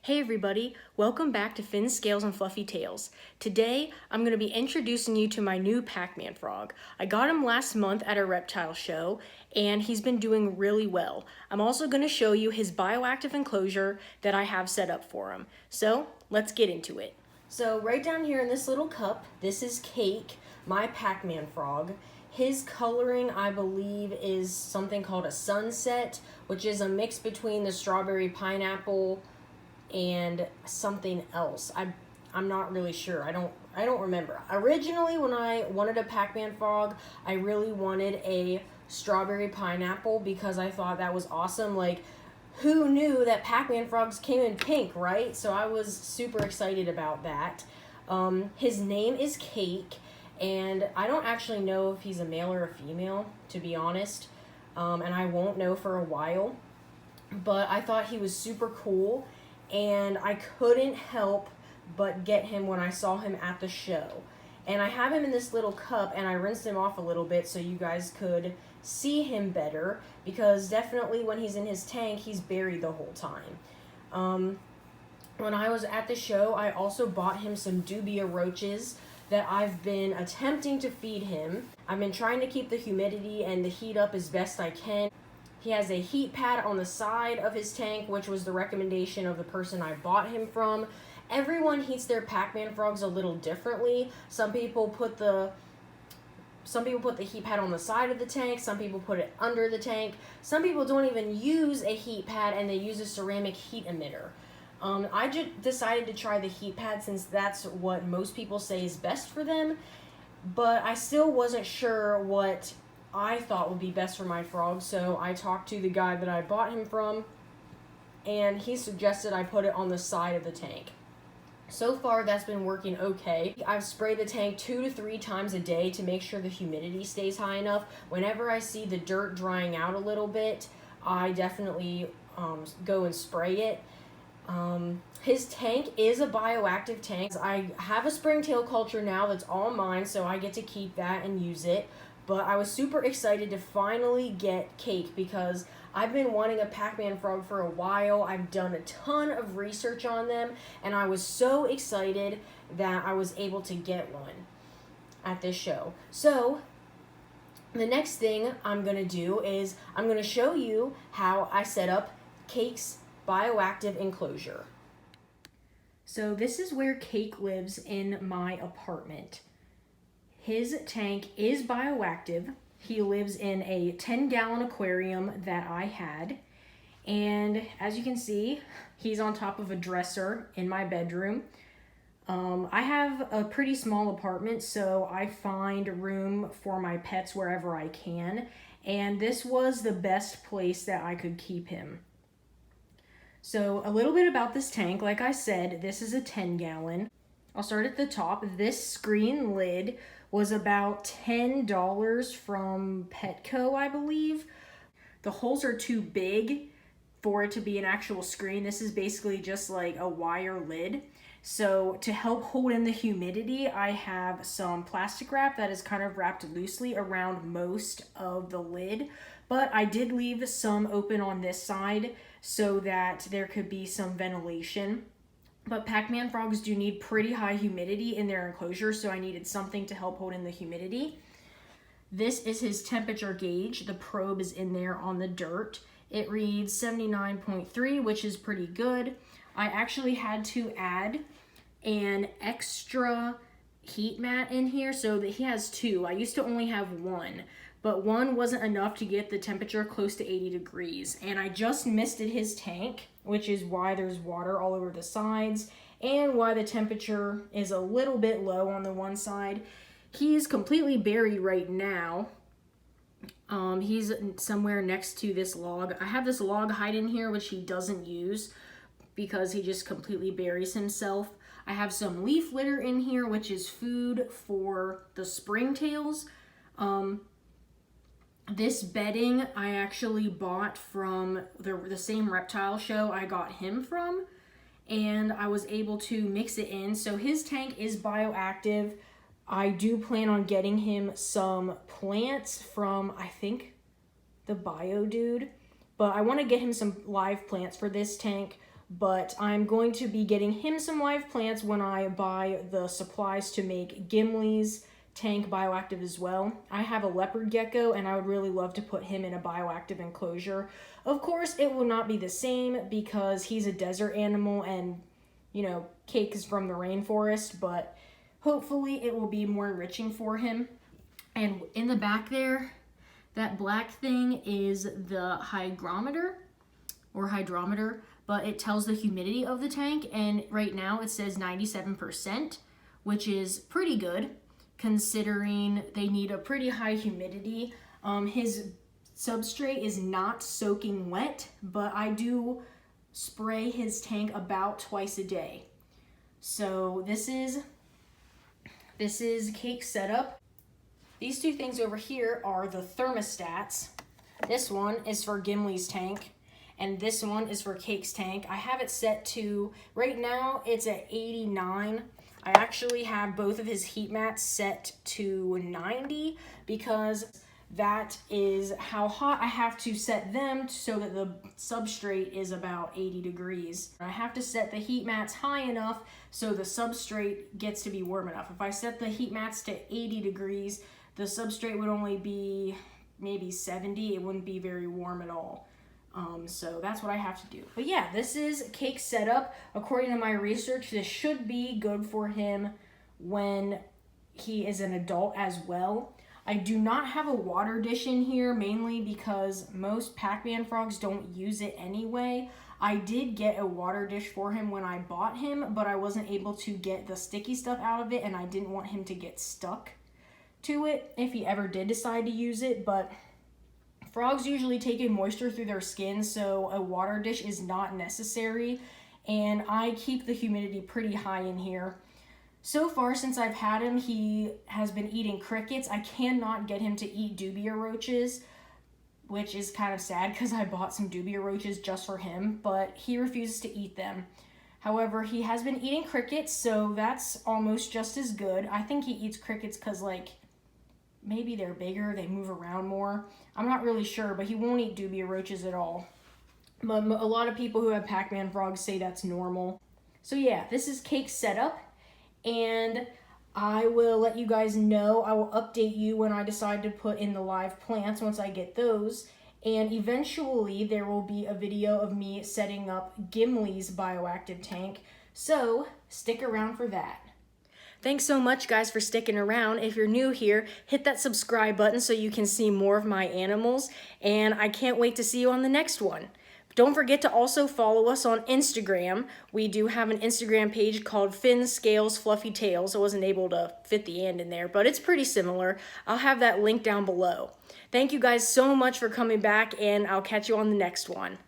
Hey everybody, welcome back to Fin Scales and Fluffy Tails. Today, I'm going to be introducing you to my new Pac-Man frog. I got him last month at a reptile show, and he's been doing really well. I'm also going to show you his bioactive enclosure that I have set up for him. So, let's get into it. So, right down here in this little cup, this is Cake, my Pac-Man frog. His coloring, I believe, is something called a sunset, which is a mix between the strawberry pineapple and something else. I'm not really sure. I don't remember. Originally, when I wanted a Pac-Man frog, I really wanted a strawberry pineapple because I thought that was awesome. Like, who knew that Pac-Man frogs came in pink, right? So I was super excited about that. His name is Cake, and I don't actually know if he's a male or a female, to be honest. And I won't know for a while. But I thought he was super cool, and I couldn't help but get him when I saw him at the show. And I have him in this little cup, and I rinsed him off a little bit so you guys could see him better, because definitely when he's in his tank, he's buried the whole time. When I was at the show, I also bought him some dubia roaches that I've been attempting to feed him. I've been trying to keep the humidity and the heat up as best I can. He has a heat pad on the side of his tank, which was the recommendation of the person I bought him from. Everyone heats their Pac-Man frogs a little differently. Some people put the heat pad on the side of the tank. Some people put it under the tank. Some people don't even use a heat pad, and they use a ceramic heat emitter. I just decided to try the heat pad since that's what most people say is best for them, but I still wasn't sure what I thought would be best for my frog, so I talked to the guy that I bought him from, and he suggested I put it on the side of the tank. So far, that's been working okay. I've sprayed the tank 2 to 3 times a day to make sure the humidity stays high enough. Whenever I see the dirt drying out a little bit, I definitely go and spray it. His tank is a bioactive tank. I have a springtail culture now that's all mine, so I get to keep that and use it. But I was super excited to finally get Cake because I've been wanting a Pac-Man frog for a while. I've done a ton of research on them, and I was so excited that I was able to get one at this show. So the next thing I'm going to do is I'm going to show you how I set up Cake's bioactive enclosure. So this is where Cake lives in my apartment. His tank is bioactive. He lives in a 10-gallon aquarium that I had. And as you can see, he's on top of a dresser in my bedroom. I have a pretty small apartment, so I find room for my pets wherever I can. And this was the best place that I could keep him. So a little bit about this tank. Like I said, this is a 10-gallon. I'll start at the top. This screen lid was about $10 from Petco, I believe. The holes are too big for it to be an actual screen. This is basically just like a wire lid. So to help hold in the humidity, I have some plastic wrap that is kind of wrapped loosely around most of the lid, but I did leave some open on this side so that there could be some ventilation. But Pac-Man frogs do need pretty high humidity in their enclosure, so I needed something to help hold in the humidity. This is his temperature gauge. The probe is in there on the dirt. It reads 79.3, which is pretty good. I actually had to add an extra heat mat in here so that he has 2. I used to only have 1, but 1 wasn't enough to get the temperature close to 80 degrees. And I just misted his tank, which is why there's water all over the sides and why the temperature is a little bit low on the one side. He's completely buried right now. He's somewhere next to this log. I have this log hide in here, which he doesn't use because he just completely buries himself. I have some leaf litter in here, which is food for the springtails. This bedding I actually bought from the same reptile show I got him from, and I was able to mix it in. So his tank is bioactive. I do plan on getting him some plants from, I think, the Bio Dude, but I want to get him some live plants for this tank but I'm going to be getting him some live plants when I buy the supplies to make Gimli's tank bioactive as well. I have a leopard gecko and I would really love to put him in a bioactive enclosure. Of course, it will not be the same because he's a desert animal and, you know, Cake is from the rainforest, but hopefully it will be more enriching for him. And in the back there, that black thing is the hygrometer or hydrometer, but it tells the humidity of the tank, and right now it says 97%, which is pretty good considering they need a pretty high humidity. His substrate is not soaking wet, but I do spray his tank about twice a day. So this is Cake's setup. These two things over here are the thermostats. This one is for Gimli's tank, and this one is for Cake's tank. I have it set to, right now it's at 89. I actually have both of his heat mats set to 90 because that is how hot I have to set them so that the substrate is about 80 degrees. I have to set the heat mats high enough so the substrate gets to be warm enough. If I set the heat mats to 80 degrees, the substrate would only be maybe 70. It wouldn't be very warm at all. So that's what I have to do. But yeah, this is Cake's setup. According to my research, this should be good for him when he is an adult as well. I do not have a water dish in here, mainly because most Pac-Man frogs don't use it anyway. I did get a water dish for him when I bought him, but I wasn't able to get the sticky stuff out of it, and I didn't want him to get stuck to it if he ever did decide to use it. But frogs usually take in moisture through their skin, so a water dish is not necessary, and I keep the humidity pretty high in here. So far, since I've had him, he has been eating crickets. I cannot get him to eat dubia roaches, which is kind of sad because I bought some dubia roaches just for him, but he refuses to eat them. However, he has been eating crickets, so that's almost just as good. I think he eats crickets because, like, maybe they're bigger, they move around more. I'm not really sure, but he won't eat dubia roaches at all. But a lot of people who have Pac-Man frogs say that's normal. So yeah, this is Cake's setup, and I will let you guys know. I will update you when I decide to put in the live plants once I get those. And eventually there will be a video of me setting up Gimli's bioactive tank. So stick around for that. Thanks so much, guys, for sticking around. If you're new here, hit that subscribe button so you can see more of my animals, and I can't wait to see you on the next one. Don't forget to also follow us on Instagram. We do have an Instagram page called Finn Scales Fluffy Tails. I wasn't able to fit the and in there, but it's pretty similar. I'll have that link down below. Thank you guys so much for coming back, and I'll catch you on the next one.